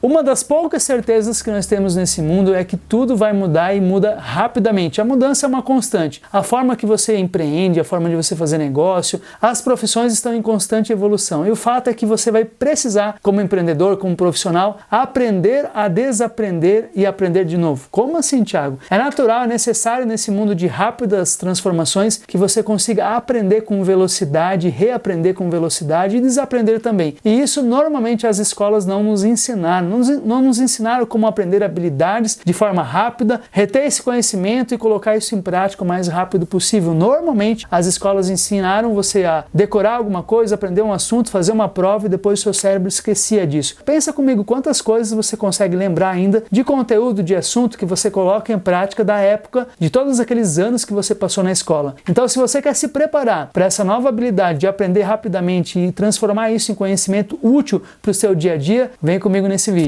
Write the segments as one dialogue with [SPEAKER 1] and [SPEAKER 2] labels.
[SPEAKER 1] Uma das poucas certezas que nós temos nesse mundo é que tudo vai mudar e muda rapidamente. A mudança é uma constante. A forma que você empreende, a forma de você fazer negócio, as profissões estão em constante evolução. E o fato é que você vai precisar, como empreendedor, como profissional, aprender a desaprender e aprender de novo. Como assim, Thiago? É natural, é necessário nesse mundo de rápidas transformações que você consiga aprender com velocidade, reaprender com velocidade e desaprender também. E isso normalmente as escolas não nos ensinaram. Não nos ensinaram como aprender habilidades de forma rápida, reter esse conhecimento e colocar isso em prática o mais rápido possível. Normalmente, as escolas ensinaram você a decorar alguma coisa, aprender um assunto, fazer uma prova e depois o seu cérebro esquecia disso. Pensa comigo quantas coisas você consegue lembrar ainda de conteúdo, de assunto que você coloca em prática da época, de todos aqueles anos que você passou na escola. Então, se você quer se preparar para essa nova habilidade de aprender rapidamente e transformar isso em conhecimento útil para o seu dia a dia, vem comigo nesse vídeo.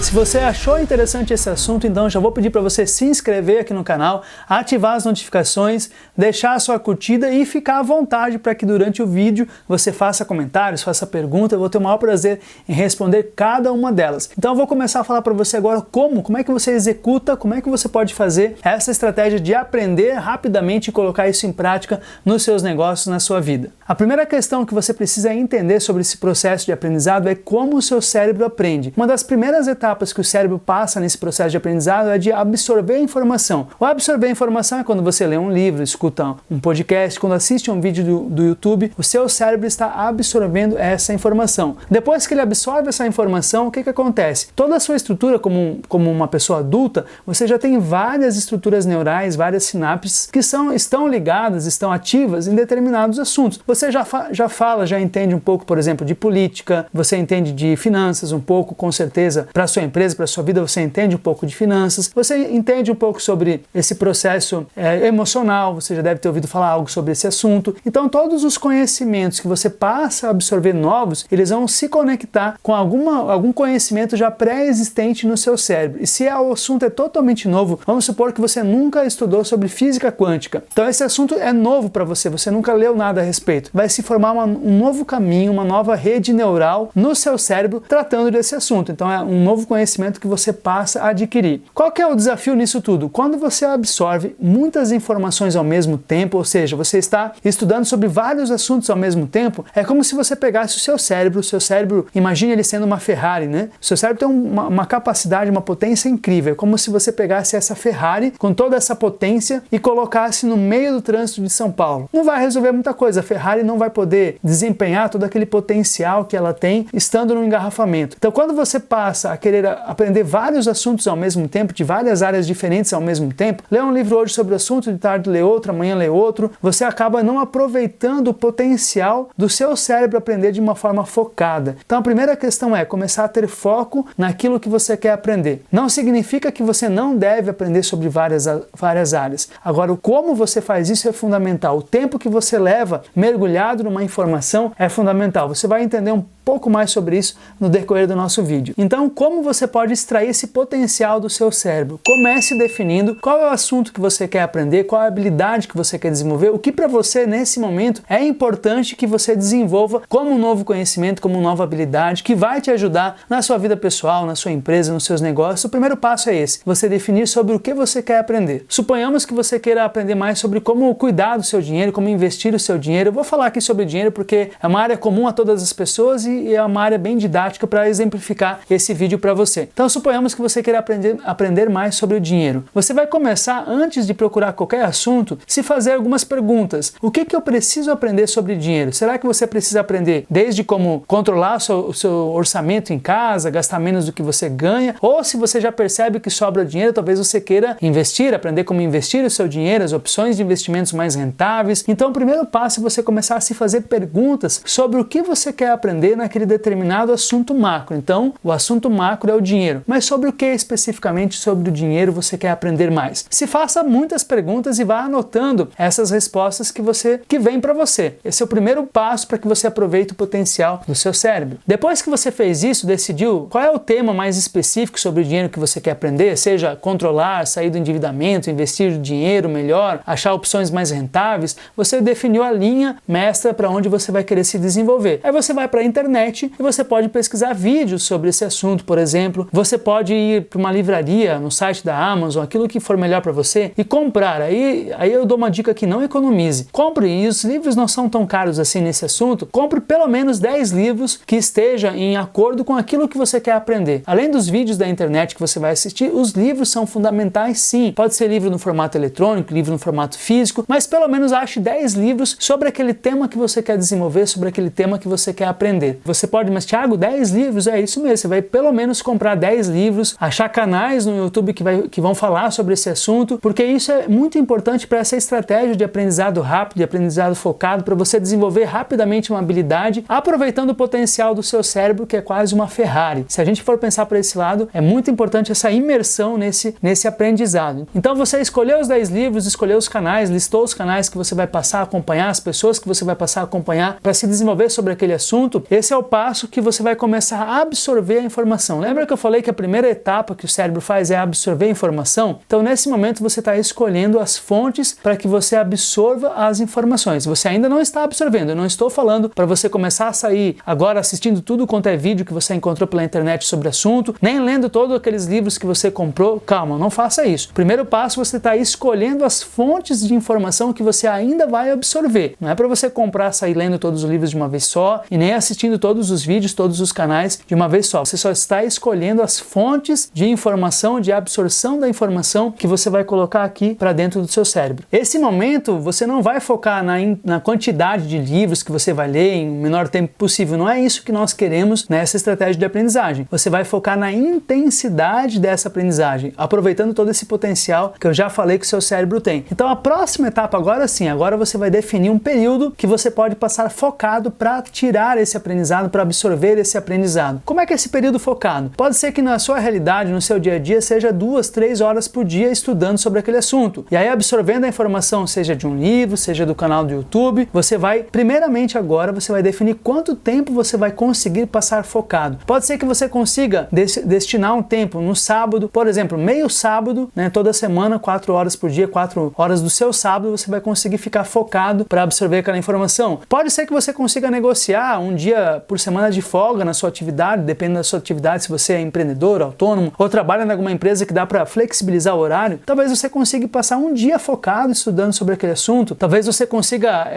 [SPEAKER 1] Se você achou interessante esse assunto, então já vou pedir para você se inscrever aqui no canal, ativar as notificações, deixar a sua curtida e ficar à vontade para que durante o vídeo você faça comentários, faça perguntas. Eu vou ter o maior prazer em responder cada uma delas. Então eu vou começar a falar para você agora como é que você executa, como é que você pode fazer essa estratégia de aprender rapidamente e colocar isso em prática nos seus negócios, na sua vida. A primeira questão que você precisa entender sobre esse processo de aprendizado é como o seu cérebro aprende. Uma das primeiras etapas que o cérebro passa nesse processo de aprendizado é de absorver a informação. O absorver a informação é quando você lê um livro, escuta um podcast, quando assiste um vídeo do YouTube, o seu cérebro está absorvendo essa informação. Depois que ele absorve essa informação, o que acontece? Toda a sua estrutura como uma pessoa adulta, você já tem várias estruturas neurais, várias sinapses que estão ligadas, estão ativas em determinados assuntos. Você já entende um pouco, por exemplo, de política, você entende de finanças um pouco, com certeza, para a sua empresa, para a sua vida, você entende um pouco de finanças, você entende um pouco sobre esse processo emocional, você já deve ter ouvido falar algo sobre esse assunto. Então, todos os conhecimentos que você passa a absorver novos, eles vão se conectar com algum conhecimento já pré-existente no seu cérebro. E se o assunto é totalmente novo, vamos supor que você nunca estudou sobre física quântica. Então, esse assunto é novo para você, você nunca leu nada a respeito. Vai se formar um novo caminho, uma nova rede neural no seu cérebro tratando desse assunto. Então, é um novo conhecimento que você passa a adquirir. Qual que é o desafio nisso tudo? Quando você absorve muitas informações ao mesmo tempo, ou seja, você está estudando sobre vários assuntos ao mesmo tempo, é como se você pegasse o seu cérebro, imagine ele sendo uma Ferrari, né? O seu cérebro tem uma capacidade, uma potência incrível, é como se você pegasse essa Ferrari com toda essa potência e colocasse no meio do trânsito de São Paulo. Não vai resolver muita coisa, a Ferrari não vai poder desempenhar todo aquele potencial que ela tem estando no engarrafamento. Então, quando você passa a querer aprender vários assuntos ao mesmo tempo, de várias áreas diferentes ao mesmo tempo, lê um livro hoje sobre o assunto, de tarde lê outro, amanhã lê outro, você acaba não aproveitando o potencial do seu cérebro aprender de uma forma focada. Então a primeira questão é começar a ter foco naquilo que você quer aprender. Não significa que você não deve aprender sobre várias áreas. Agora, o como você faz isso é fundamental. O tempo que você leva mergulhado numa informação é fundamental. Você vai entender um pouco mais sobre isso no decorrer do nosso vídeo. Então, como você pode extrair esse potencial do seu cérebro? Comece definindo qual é o assunto que você quer aprender, qual é a habilidade que você quer desenvolver, o que para você nesse momento é importante que você desenvolva como um novo conhecimento, como uma nova habilidade que vai te ajudar na sua vida pessoal, na sua empresa, nos seus negócios. O primeiro passo é esse, você definir sobre o que você quer aprender. Suponhamos que você queira aprender mais sobre como cuidar do seu dinheiro, como investir o seu dinheiro. Eu vou falar aqui sobre dinheiro porque é uma área comum a todas as pessoas e é uma área bem didática para exemplificar esse vídeo para você. Então, suponhamos que você queira aprender mais sobre o dinheiro. Você vai começar, antes de procurar qualquer assunto, se fazer algumas perguntas. O que eu preciso aprender sobre dinheiro? Será que você precisa aprender desde como controlar o seu orçamento em casa, gastar menos do que você ganha? Ou se você já percebe que sobra dinheiro, talvez você queira investir, aprender como investir o seu dinheiro, as opções de investimentos mais rentáveis. Então, o primeiro passo é você começar a se fazer perguntas sobre o que você quer aprender naquele determinado assunto macro. Então, o assunto macro é o dinheiro. Mas sobre o que especificamente sobre o dinheiro você quer aprender mais? Se faça muitas perguntas e vá anotando essas respostas que vêm para você. Esse é o primeiro passo para que você aproveite o potencial do seu cérebro. Depois que você fez isso, decidiu qual é o tema mais específico sobre o dinheiro que você quer aprender, seja controlar, sair do endividamento, investir dinheiro melhor, achar opções mais rentáveis, você definiu a linha mestra para onde você vai querer se desenvolver. Aí você vai para a internet e você pode pesquisar vídeos sobre esse assunto, por exemplo. Você pode ir para uma livraria, no site da Amazon, aquilo que for melhor para você, e comprar. Aí eu dou uma dica que não economize. Compre, e os livros não são tão caros assim nesse assunto, compre pelo menos 10 livros que estejam em acordo com aquilo que você quer aprender. Além dos vídeos da internet que você vai assistir, os livros são fundamentais sim. Pode ser livro no formato eletrônico, livro no formato físico, mas pelo menos ache 10 livros sobre aquele tema que você quer desenvolver, sobre aquele tema que você quer aprender. Você pode, mas Thiago, 10 livros? É isso mesmo, você vai pelo menos comprar 10 livros, achar canais no YouTube que vão falar sobre esse assunto, porque isso é muito importante para essa estratégia de aprendizado rápido, de aprendizado focado, para você desenvolver rapidamente uma habilidade, aproveitando o potencial do seu cérebro, que é quase uma Ferrari. Se a gente for pensar por esse lado, é muito importante essa imersão nesse aprendizado. Então você escolheu os 10 livros, escolheu os canais, listou os canais que você vai passar a acompanhar, as pessoas que você vai passar a acompanhar para se desenvolver sobre aquele assunto. Esse é o passo que você vai começar a absorver a informação. Lembra que eu falei que a primeira etapa que o cérebro faz é absorver a informação? Então nesse momento você está escolhendo as fontes para que você absorva as informações. Você ainda não está absorvendo, eu não estou falando para você começar a sair agora assistindo tudo quanto é vídeo que você encontrou pela internet sobre o assunto, nem lendo todos aqueles livros que você comprou. Calma, não faça isso. Primeiro passo, você está escolhendo as fontes de informação que você ainda vai absorver. Não é para você comprar, sair lendo todos os livros de uma vez só e nem assistindo todos os vídeos, todos os canais de uma vez só. Você só está escolhendo as fontes de informação, de absorção da informação que você vai colocar aqui para dentro do seu cérebro. Esse momento, você não vai focar na quantidade de livros que você vai ler em o menor tempo possível. Não é isso que nós queremos nessa estratégia de aprendizagem. Você vai focar na intensidade dessa aprendizagem, aproveitando todo esse potencial que eu já falei que o seu cérebro tem. Então a próxima etapa agora sim, agora você vai definir um período que você pode passar focado para tirar esse aprendizado, para absorver esse aprendizado. Como é que é esse período focado? Pode ser que na sua realidade, no seu dia a dia, seja 2, 3 horas por dia estudando sobre aquele assunto. E aí absorvendo a informação, seja de um livro, seja do canal do YouTube, você vai, primeiramente agora, você vai definir quanto tempo você vai conseguir passar focado. Pode ser que você consiga destinar um tempo no sábado, por exemplo, meio sábado, né, toda semana, 4 horas por dia, 4 horas do seu sábado, você vai conseguir ficar focado para absorver aquela informação. Pode ser que você consiga negociar um dia por semana de folga na sua atividade, depende da sua atividade, se você é empreendedor, autônomo, ou trabalha em alguma empresa que dá para flexibilizar o horário, talvez você consiga passar um dia focado estudando sobre aquele assunto, talvez você consiga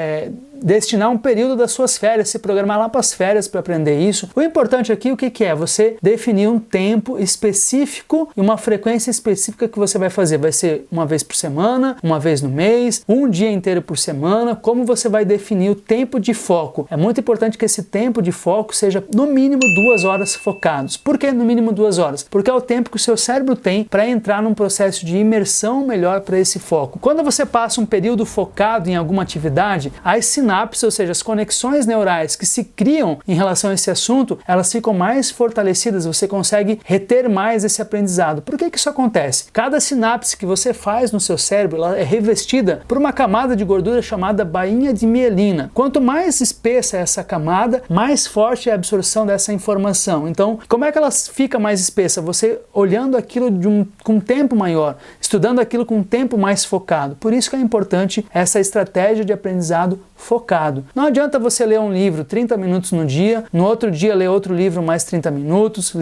[SPEAKER 1] destinar um período das suas férias, se programar lá para as férias para aprender isso. O importante aqui, o que é? Você definir um tempo específico e uma frequência específica que você vai fazer. Vai ser uma vez por semana, uma vez no mês, um dia inteiro por semana. Como você vai definir o tempo de foco? É muito importante que esse tempo de foco seja no mínimo 2 horas focados. Por que no mínimo 2 horas? Porque é o tempo que o seu cérebro tem para entrar num processo de imersão melhor para esse foco. Quando você passa um período focado em alguma atividade, as sinapses, ou seja, as conexões neurais que se criam em relação a esse assunto, elas ficam mais fortalecidas, você consegue reter mais esse aprendizado. Por que isso acontece? Cada sinapse que você faz no seu cérebro, ela é revestida por uma camada de gordura chamada bainha de mielina. Quanto mais espessa é essa camada, mais forte é a absorção dessa informação. Então, como é que ela fica mais espessa? Você olhando aquilo com um tempo maior, estudando aquilo com um tempo mais focado. Por isso que é importante essa estratégia de aprendizado focado. Não adianta você ler um livro 30 minutos no dia, no outro dia ler outro livro mais 30 minutos,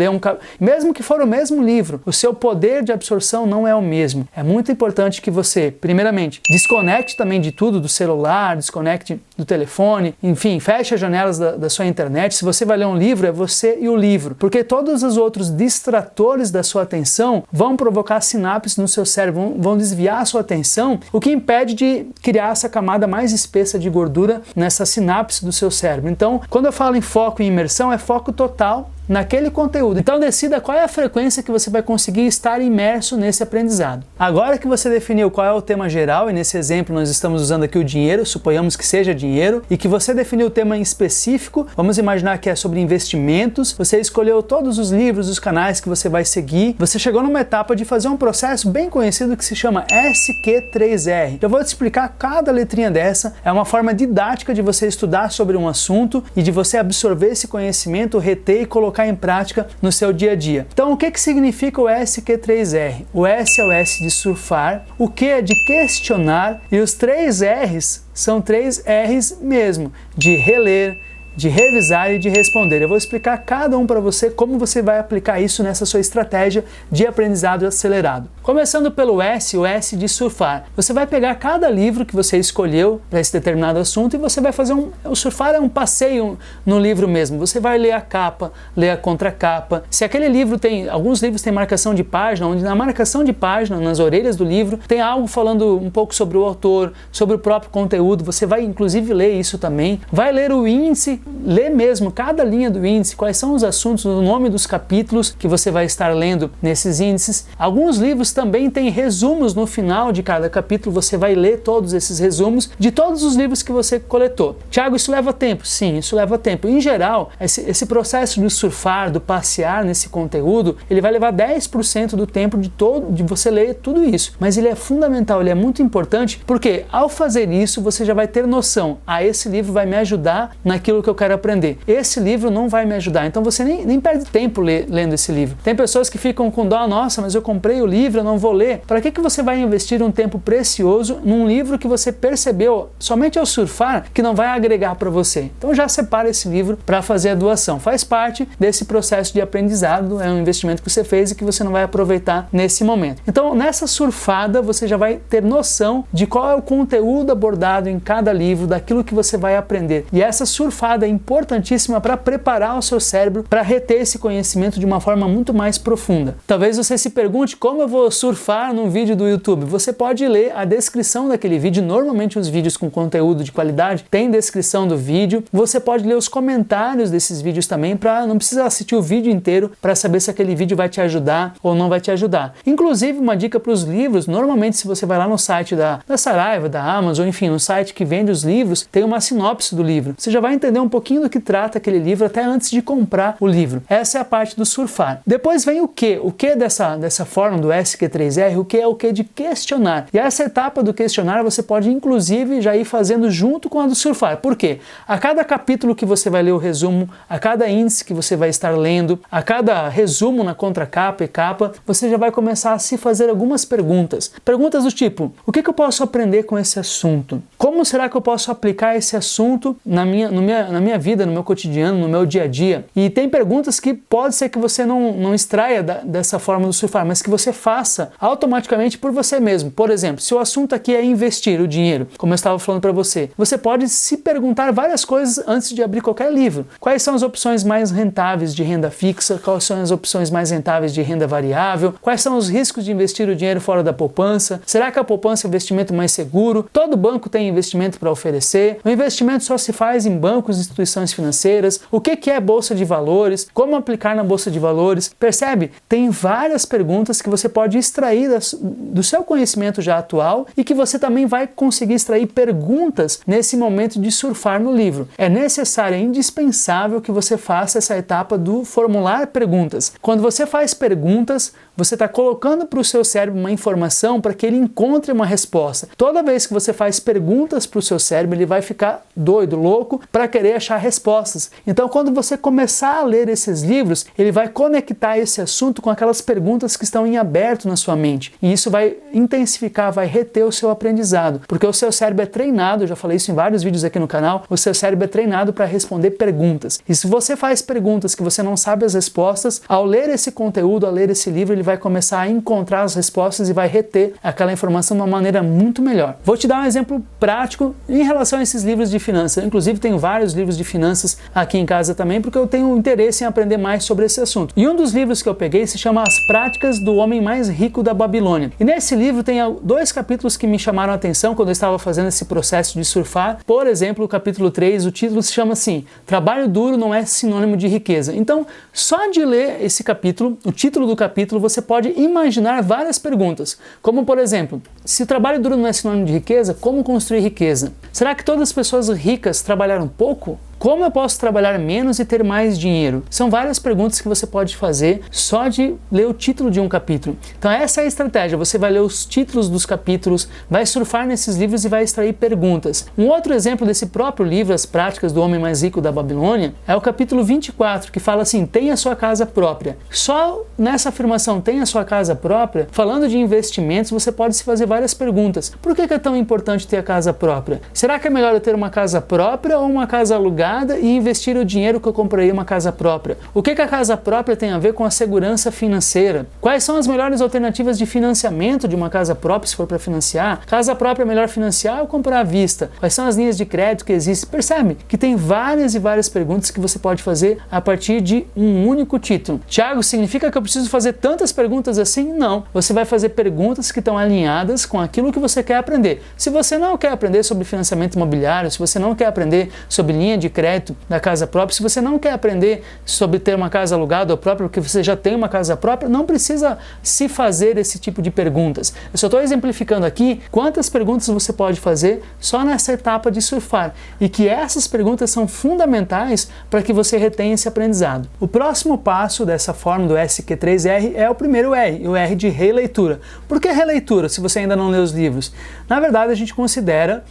[SPEAKER 1] mesmo que for o mesmo livro, o seu poder de absorção não é o mesmo. É muito importante que você, primeiramente, desconecte também de tudo, do celular, desconecte do telefone, enfim, feche as janelas da sua internet. Se você vai ler um livro, é você e o livro, porque todos os outros distratores da sua atenção vão provocar sinapses no seu cérebro, vão desviar a sua atenção, o que impede de criar essa camada mais espessa de gordura nessa sinapse do seu cérebro. Então, quando eu falo em foco e imersão, é foco total naquele conteúdo. Então decida qual é a frequência que você vai conseguir estar imerso nesse aprendizado. Agora que você definiu qual é o tema geral, e nesse exemplo nós estamos usando aqui o dinheiro, suponhamos que seja dinheiro, e que você definiu o tema em específico, vamos imaginar que é sobre investimentos, você escolheu todos os livros, os canais que você vai seguir, você chegou numa etapa de fazer um processo bem conhecido que se chama SQ3R. Eu vou te explicar cada letrinha dessa, é uma forma didática de você estudar sobre um assunto e de você absorver esse conhecimento, reter e colocar em prática no seu dia a dia. Então, o que significa o SQ3R? O S é o S de surfar, o Q é de questionar e os 3 R's são 3 R's mesmo, de reler, de revisar e de responder. Eu vou explicar cada um para você como você vai aplicar isso nessa sua estratégia de aprendizado acelerado. Começando pelo S, o S de surfar. Você vai pegar cada livro que você escolheu para esse determinado assunto e você vai fazer o surfar é um passeio no livro mesmo. Você vai ler a capa, ler a contracapa. Se aquele livro tem, alguns livros têm marcação de página, onde na marcação de página, nas orelhas do livro, tem algo falando um pouco sobre o autor, sobre o próprio conteúdo. Você vai inclusive ler isso também. Vai ler o índice, ler mesmo cada linha do índice, quais são os assuntos, o nome dos capítulos que você vai estar lendo nesses índices. Alguns livros também têm resumos no final de cada capítulo, você vai ler todos esses resumos de todos os livros que você coletou. Tiago, isso leva tempo? Sim, isso leva tempo. Em geral, esse processo de surfar, do passear nesse conteúdo, ele vai levar 10% do tempo de você ler tudo isso. Mas ele é fundamental, ele é muito importante, porque ao fazer isso, você já vai ter noção, esse livro vai me ajudar naquilo que eu quero aprender. Esse livro não vai me ajudar, então você nem perde tempo lendo esse livro. Tem pessoas que ficam com dó, nossa, mas eu comprei o livro, eu não vou ler. Para que você vai investir um tempo precioso num livro que você percebeu somente ao surfar que não vai agregar para você? Então já separa esse livro para fazer a doação. Faz parte desse processo de aprendizado, é um investimento que você fez e que você não vai aproveitar nesse momento. Então nessa surfada você já vai ter noção de qual é o conteúdo abordado em cada livro, daquilo que você vai aprender. E essa surfada é importantíssima para preparar o seu cérebro para reter esse conhecimento de uma forma muito mais profunda. Talvez você se pergunte como eu vou surfar num vídeo do YouTube. Você pode ler a descrição daquele vídeo. Normalmente os vídeos com conteúdo de qualidade têm descrição do vídeo. Você pode ler os comentários desses vídeos também, para não precisar assistir o vídeo inteiro para saber se aquele vídeo vai te ajudar ou não vai te ajudar. Inclusive, uma dica para os livros, normalmente se você vai lá no site da Saraiva, da Amazon, enfim, no site que vende os livros, tem uma sinopse do livro. Você já vai entender um pouquinho do que trata aquele livro até antes de comprar o livro. Essa é a parte do surfar. Depois vem o Q. O Q dessa forma do SQ3R, o Q é o Q de questionar. E essa etapa do questionar você pode inclusive já ir fazendo junto com a do surfar. Por quê? A cada capítulo que você vai ler o resumo, a cada índice que você vai estar lendo, a cada resumo na contracapa e capa, você já vai começar a se fazer algumas perguntas. Perguntas do tipo, o que eu posso aprender com esse assunto? Como será que eu posso aplicar esse assunto na minha vida, no meu cotidiano, no meu dia a dia? E tem perguntas que pode ser que você não extraia dessa forma do surfar, mas que você faça automaticamente por você mesmo. Por exemplo, se o assunto aqui é investir o dinheiro, como eu estava falando para você pode se perguntar várias coisas antes de abrir qualquer livro. Quais são as opções mais rentáveis de renda fixa? Quais são as opções mais rentáveis de renda variável? Quais são os riscos de investir o dinheiro fora da poupança? Será que a poupança é o investimento mais seguro? Todo banco tem investimento para oferecer? O investimento só se faz em bancos e instituições financeiras? O que é bolsa de valores? Como aplicar na bolsa de valores? Percebe? Tem várias perguntas que você pode extrair do seu conhecimento já atual e que você também vai conseguir extrair perguntas nesse momento de surfar no livro. É necessário, é indispensável que você faça essa etapa do formular perguntas. Quando você faz perguntas, você está colocando para o seu cérebro uma informação para que ele encontre uma resposta. Toda vez que você faz perguntas para o seu cérebro, ele vai ficar doido, louco, para querer achar respostas. Então, quando você começar a ler esses livros, ele vai conectar esse assunto com aquelas perguntas que estão em aberto na sua mente. E isso vai intensificar, vai reter o seu aprendizado. Porque o seu cérebro é treinado, eu já falei isso em vários vídeos aqui no canal, o seu cérebro é treinado para responder perguntas. E se você faz perguntas que você não sabe as respostas, ao ler esse conteúdo, ao ler esse livro, ele vai começar a encontrar as respostas e vai reter aquela informação de uma maneira muito melhor. Vou te dar um exemplo prático em relação a esses livros de finanças. Inclusive, tenho vários livros de finanças aqui em casa também, porque eu tenho interesse em aprender mais sobre esse assunto. E um dos livros que eu peguei se chama As Práticas do Homem Mais Rico da Babilônia. E nesse livro tem 2 capítulos que me chamaram a atenção quando eu estava fazendo esse processo de surfar. Por exemplo, o capítulo 3, o título se chama assim: Trabalho duro não é sinônimo de riqueza. Então, só de ler esse capítulo, o título do capítulo, você pode imaginar várias perguntas, como por exemplo, se o trabalho duro não é sinônimo de riqueza, como construir riqueza? Será que todas as pessoas ricas trabalharam pouco? Como eu posso trabalhar menos e ter mais dinheiro? São várias perguntas que você pode fazer só de ler o título de um capítulo. Então essa é a estratégia, você vai ler os títulos dos capítulos, vai surfar nesses livros e vai extrair perguntas. Um outro exemplo desse próprio livro, As Práticas do Homem Mais Rico da Babilônia, é o capítulo 24, que fala assim: tenha sua casa própria. Só nessa afirmação, tenha sua casa própria, falando de investimentos, você pode se fazer várias perguntas. Por que é tão importante ter a casa própria? Será que é melhor eu ter uma casa própria ou uma casa alugada e investir o dinheiro que eu comprei em uma casa própria? O que a casa própria tem a ver com a segurança financeira? Quais são as melhores alternativas de financiamento de uma casa própria se for para financiar? Casa própria é melhor financiar ou comprar à vista? Quais são as linhas de crédito que existem? Percebe que tem várias e várias perguntas que você pode fazer a partir de um único título. Tiago, significa que eu preciso fazer tantas perguntas assim? Não. Você vai fazer perguntas que estão alinhadas com aquilo que você quer aprender. Se você não quer aprender sobre financiamento imobiliário, se você não quer aprender sobre linha de crédito da casa própria, se você não quer aprender sobre ter uma casa alugada ou própria, porque você já tem uma casa própria, não precisa se fazer esse tipo de perguntas. Eu só estou exemplificando aqui quantas perguntas você pode fazer só nessa etapa de surfar, e que essas perguntas são fundamentais para que você retenha esse aprendizado. O próximo passo dessa forma do SQ3R é o primeiro R, o R de releitura. Por que releitura, se você ainda não leu os livros? Na verdade, a gente considera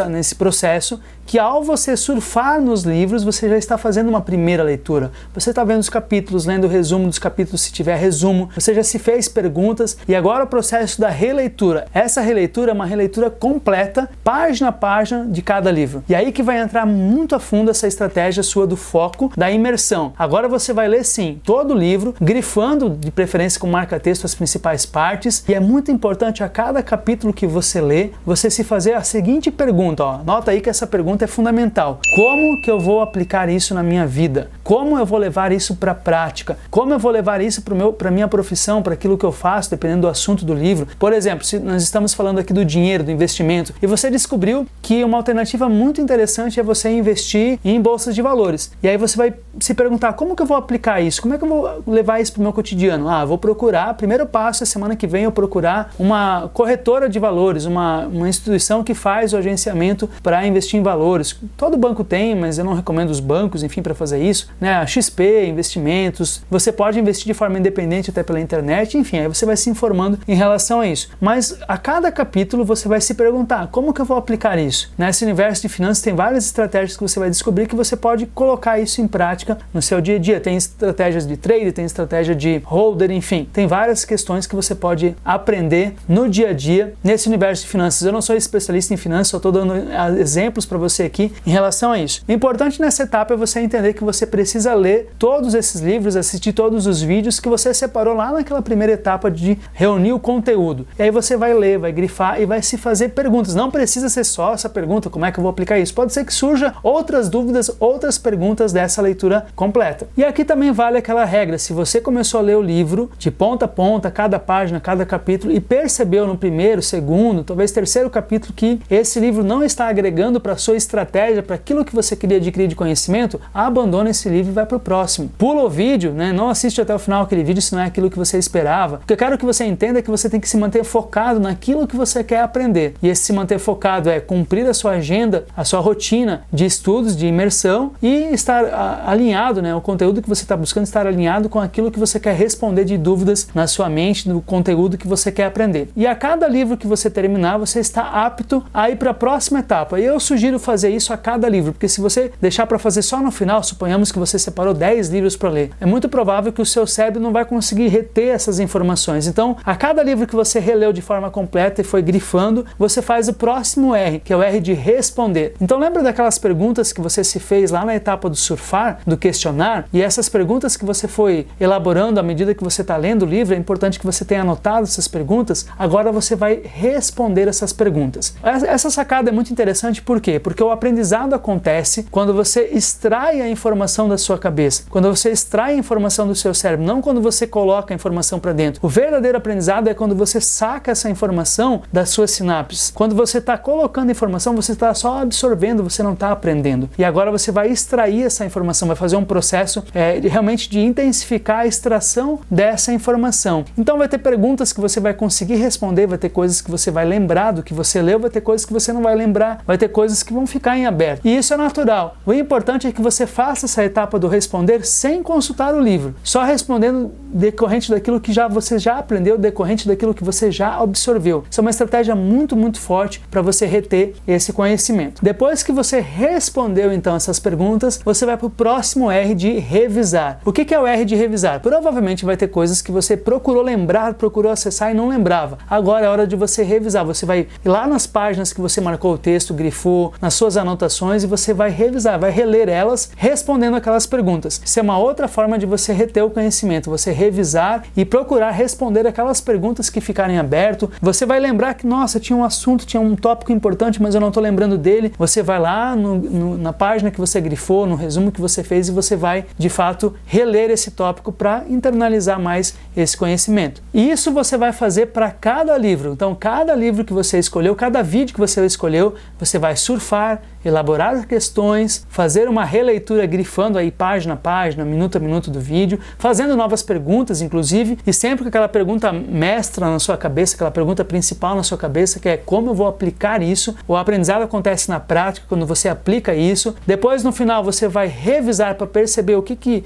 [SPEAKER 1] nesse processo que ao você surfar nos livros, você já está fazendo uma primeira leitura. Você está vendo os capítulos, lendo o resumo dos capítulos se tiver resumo, você já se fez perguntas, e agora o processo da releitura. Essa releitura é uma releitura completa, página a página de cada livro. E aí que vai entrar muito a fundo essa estratégia sua do foco, da imersão. Agora você vai ler sim, todo o livro, grifando de preferência com marca-texto as principais partes, e é muito importante a cada capítulo que você lê, você se fazer a seguinte pergunta, ó. Nota aí que essa pergunta é fundamental. Como que eu vou aplicar isso na minha vida? Como eu vou levar isso para a prática? Como eu vou levar isso para a minha profissão, para aquilo que eu faço, dependendo do assunto do livro? Por exemplo, se nós estamos falando aqui do dinheiro, do investimento, e você descobriu que uma alternativa muito interessante é você investir em bolsas de valores. E aí você vai se perguntar, como que eu vou aplicar isso? Como é que eu vou levar isso para o meu cotidiano? Ah, vou procurar, primeiro passo é semana que vem eu procurar uma corretora de valores, uma instituição que faz o agenciamento para investir em valores. Todo banco tem, mas eu não recomendo os bancos, enfim, para fazer isso, né? A XP, investimentos, você pode investir de forma independente até pela internet, enfim, aí você vai se informando em relação a isso. Mas a cada capítulo você vai se perguntar, como que eu vou aplicar isso? Nesse universo de finanças tem várias estratégias que você vai descobrir que você pode colocar isso em prática no seu dia a dia. Tem estratégias de trade, tem estratégia de holder, enfim, tem várias questões que você pode aprender no dia a dia nesse universo de finanças. Eu não sou especialista em finanças, só estou dando exemplos para você aqui em relação a isso. O importante nessa etapa é você entender que você precisa ler todos esses livros, assistir todos os vídeos que você separou lá naquela primeira etapa de reunir o conteúdo. E aí você vai ler, vai grifar e vai se fazer perguntas. Não precisa ser só essa pergunta, como é que eu vou aplicar isso? Pode ser que surja outras dúvidas, outras perguntas dessa leitura completa. E aqui também vale aquela regra, se você começou a ler o livro de ponta a ponta, cada página, cada capítulo, e percebeu no primeiro, segundo, talvez terceiro capítulo que esse livro não está agregando para a sua estratégia, para aquilo que você queria adquirir de conhecimento, abandona esse livro e vai para o próximo. Pula o vídeo, né? Não assiste até o final aquele vídeo se não é aquilo que você esperava. O que eu quero que você entenda é que você tem que se manter focado naquilo que você quer aprender. E esse se manter focado é cumprir a sua agenda, a sua rotina de estudos, de imersão, e estar alinhado, né? O conteúdo que você está buscando estar alinhado com aquilo que você quer responder de dúvidas na sua mente, no conteúdo que você quer aprender. E a cada livro que você terminar, você está apto a ir para a próxima etapa. E eu sugiro fazer isso a cada livro, porque se você deixar para fazer só no final, suponhamos que você separou 10 livros para ler, é muito provável que o seu cérebro não vai conseguir reter essas informações. Então, a cada livro que você releu de forma completa e foi grifando, você faz o próximo R, que é o R de responder. Então, lembra daquelas perguntas que você se fez lá na etapa do surfar, do questionar, e essas perguntas que você foi elaborando à medida que você está lendo o livro, é importante que você tenha anotado essas perguntas, agora você vai responder essas perguntas. Essa sacada é muito interessante, por quê? Porque o aprendizado acontece quando você extrai a informação da sua cabeça, quando você extrai a informação do seu cérebro, não quando você coloca a informação para dentro. O verdadeiro aprendizado é quando você saca essa informação das suas sinapses. Quando você está colocando informação, você está só absorvendo, você não está aprendendo. E agora você vai extrair essa informação, vai fazer um processo realmente de intensificar a extração dessa informação. Então vai ter perguntas que você vai conseguir responder, vai ter coisas que você vai lembrar do que você leu, vai ter coisas que você não vai lembrar, vai ter coisas que vão ficar em aberto. E isso é natural. O importante é que você faça essa etapa do responder sem consultar o livro, só respondendo decorrente daquilo que você já aprendeu, decorrente daquilo que você já absorveu. Isso é uma estratégia muito, muito forte para você reter esse conhecimento. Depois que você respondeu então essas perguntas, você vai para o próximo R de revisar. O que é o R de revisar? Provavelmente vai ter coisas que você procurou lembrar, procurou acessar e não lembrava. Agora é hora de você revisar. Você vai ir lá nas páginas que você marcou o texto, grifou, nas suas anotações, e você vai revisar, vai reler elas, respondendo aquelas perguntas. Isso é uma outra forma de você reter o conhecimento, você revisar e procurar responder aquelas perguntas que ficarem aberto. Você vai lembrar que, nossa, tinha um assunto, tinha um tópico importante, mas eu não estou lembrando dele. Você vai lá na página que você grifou, no resumo que você fez, e você vai, de fato, reler esse tópico para internalizar mais esse conhecimento. E isso você vai fazer para cada livro. Então, cada livro que você escolheu, cada vídeo que você escolheu, você vai surfar, elaborar questões, fazer uma releitura grifando aí página a página, minuto a minuto do vídeo, fazendo novas perguntas, inclusive, e sempre com aquela pergunta mestra na sua cabeça, aquela pergunta principal na sua cabeça, que é como eu vou aplicar isso. O aprendizado acontece na prática, quando você aplica isso. Depois, no final, você vai revisar para perceber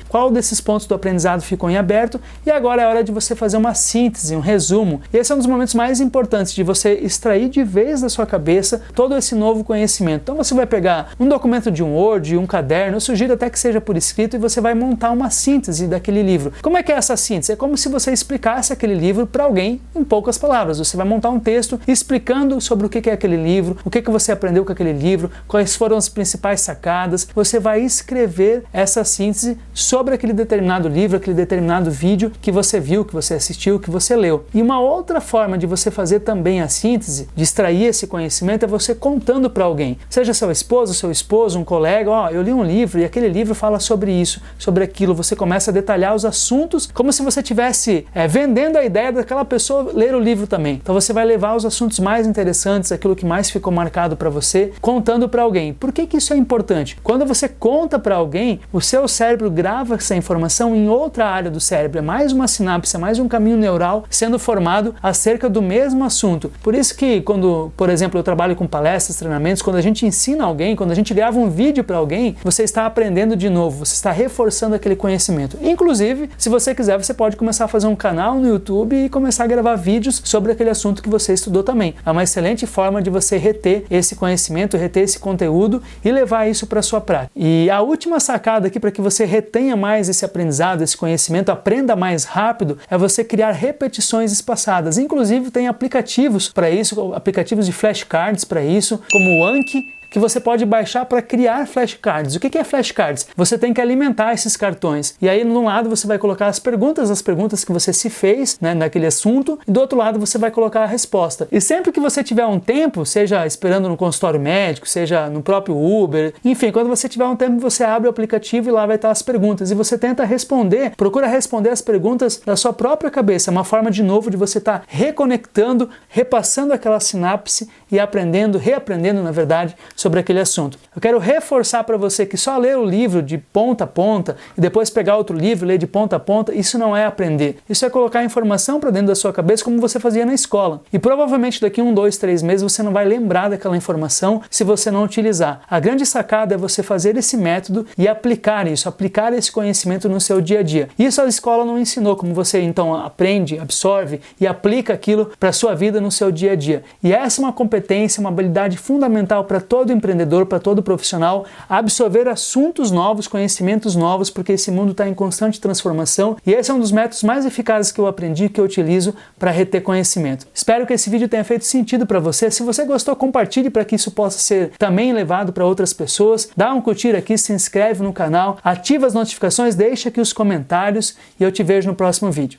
[SPEAKER 1] qual desses pontos do aprendizado ficou em aberto, e agora é hora de você fazer uma síntese, um resumo. E esse é um dos momentos mais importantes de você extrair de vez da sua cabeça todo esse novo conhecimento. Então você vai pegar um documento de um Word, um caderno, eu sugiro até que seja por escrito, e você vai montar uma síntese daquele livro. Como é que é essa síntese? É como se você explicasse aquele livro para alguém em poucas palavras. Você vai montar um texto explicando sobre o que é aquele livro, o que você aprendeu com aquele livro, quais foram as principais sacadas. Você vai escrever essa síntese sobre aquele determinado livro, aquele determinado vídeo que você viu, que você assistiu, que você leu. E uma outra forma de você fazer também a síntese, de extrair esse conhecimento, é você contando para alguém. Seja seu esposo, um colega, eu li um livro e aquele livro fala sobre isso, sobre aquilo. Você começa a detalhar os assuntos como se você estivesse vendendo a ideia daquela pessoa ler o livro também. Então você vai levar os assuntos mais interessantes, aquilo que mais ficou marcado para você, contando para alguém. Por que isso é importante? Quando você conta para alguém, o seu cérebro grava essa informação em outra área do cérebro. É mais uma sinapse, é mais um caminho neural sendo formado acerca do mesmo assunto. Por isso que quando, por exemplo, eu trabalho com palestras, treinamentos, quando a gente ensina alguém, quando a gente grava um vídeo para alguém, você está aprendendo de novo, você está reforçando aquele conhecimento. Inclusive, se você quiser, você pode começar a fazer um canal no YouTube e começar a gravar vídeos sobre aquele assunto que você estudou também. É uma excelente forma de você reter esse conhecimento, reter esse conteúdo e levar isso para a sua prática. E a última sacada aqui para que você retenha mais esse aprendizado, esse conhecimento, aprenda mais rápido, é você criar repetições espaçadas. Inclusive, tem aplicativos para isso, aplicativos de flashcards para isso, como o Anki, que você pode baixar para criar flashcards. O que é flashcards? Você tem que alimentar esses cartões. E aí, no lado, você vai colocar as perguntas que você se fez, naquele assunto, e do outro lado você vai colocar a resposta. E sempre que você tiver um tempo, seja esperando no consultório médico, seja no próprio Uber, enfim, quando você tiver um tempo, você abre o aplicativo e lá vai estar as perguntas. E você tenta responder, procura responder as perguntas da sua própria cabeça. É uma forma, de novo, de você estar reconectando, repassando aquela sinapse e aprendendo, reaprendendo, na verdade, sobre aquele assunto. Eu quero reforçar para você que só ler o livro de ponta a ponta e depois pegar outro livro e ler de ponta a ponta, isso não é aprender. Isso é colocar informação para dentro da sua cabeça como você fazia na escola. E provavelmente daqui 1, 2, 3 meses você não vai lembrar daquela informação se você não utilizar. A grande sacada é você fazer esse método e aplicar isso, aplicar esse conhecimento no seu dia a dia. Isso a escola não ensinou, como você então aprende, absorve e aplica aquilo para a sua vida no seu dia a dia. E essa é uma competência, uma habilidade fundamental para todo todo empreendedor, para todo profissional, absorver assuntos novos, conhecimentos novos, porque esse mundo está em constante transformação e esse é um dos métodos mais eficazes que eu aprendi, que eu utilizo para reter conhecimento. Espero que esse vídeo tenha feito sentido para você. Se você gostou, compartilhe para que isso possa ser também levado para outras pessoas. Dá um curtir aqui, se inscreve no canal, ativa as notificações, deixa aqui os comentários e eu te vejo no próximo vídeo.